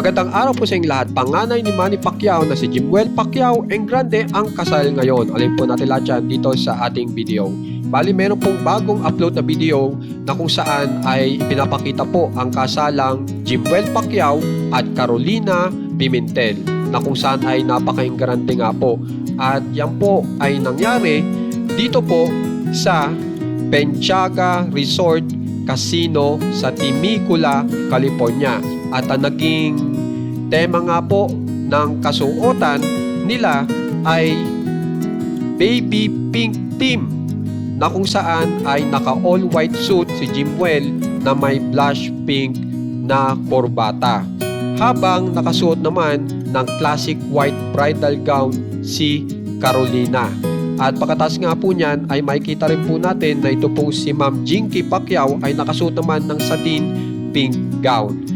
Magandang araw po sa inyong lahat. Panganay ni Manny Pacquiao na si Jimwell Pacquiao and Grande ang kasal ngayon. Alin po natin lahat yan dito sa ating video. Bali, meron pong bagong upload na video na kung saan ay pinapakita po ang kasalang Jimwell Pacquiao at Carolina Pimentel na kung saan ay napaka-grande nga po. At yan po ay nangyari dito po sa Peñaga Resort Casino sa Temecula, California. At ang naging tema nga po ng kasuotan nila ay Baby Pink Team na kung saan ay naka all white suit si Jimwell na may blush pink na korbata. Habang nakasuot naman ng classic white bridal gown si Carolina. At pagkatapos nga po niyan ay makikita rin po natin na ito pong si Ma'am Jinky Pacquiao ay nakasuot naman ng satin pink gown.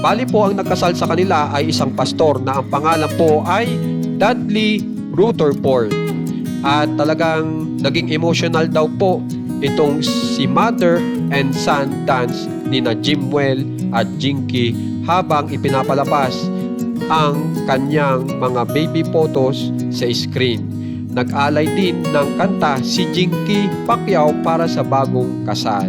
Bali po ang nagkasal sa kanila ay isang pastor na ang pangalan po ay Dudley Rutherford. At talagang naging emotional daw po itong si mother and son dance ni na Jimwell at Jinky habang ipinapalabas ang kanyang mga baby photos sa screen. Nag-alay din ng kanta si Jinky Pacquiao para sa bagong kasal.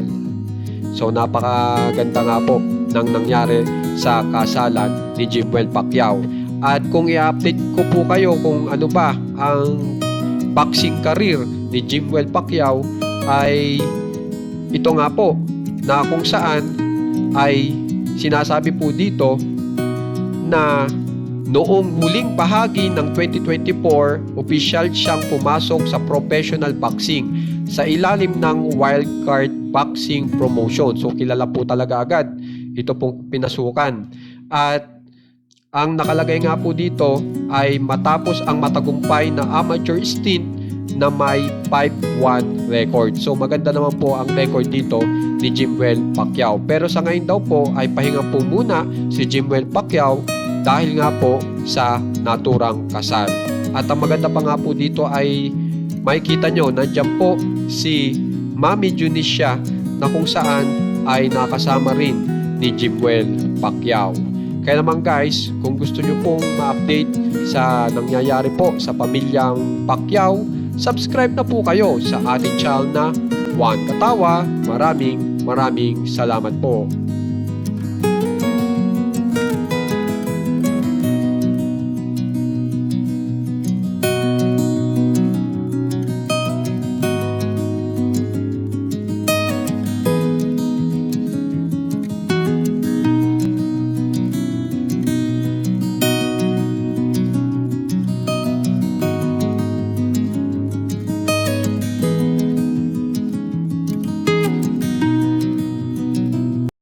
So napakaganda nga po ng nangyari sa kasalan ni Jimwell Pacquiao. At kung i-update ko po kayo kung ano ba ang boxing career ni Jimwell Pacquiao ay ito nga po na kung saan ay sinasabi po dito na noong huling bahagi ng 2024, official siyang pumasok sa professional boxing sa ilalim ng Wildcard Boxing Promotion. So kilala po talaga agad ito pong pinasukan. At ang nakalagay nga po dito ay matapos ang matagumpay na amateur stint na may 5-1 record. So maganda naman po ang record dito ni Jimwell Pacquiao. Pero sa ngayon daw po ay pahinga po muna si Jimwell Pacquiao dahil nga po sa naturang kasal. At ang maganda pa nga po dito ay makikita nyo, nandiyan po si Mami Junicia na kung saan ay nakasama rin ni Jimwell Pacquiao. Kaya naman guys, kung gusto nyo pong ma-update sa nangyayari po sa pamilyang Pacquiao, subscribe na po kayo sa ating channel na Juan Katawa. Maraming salamat po.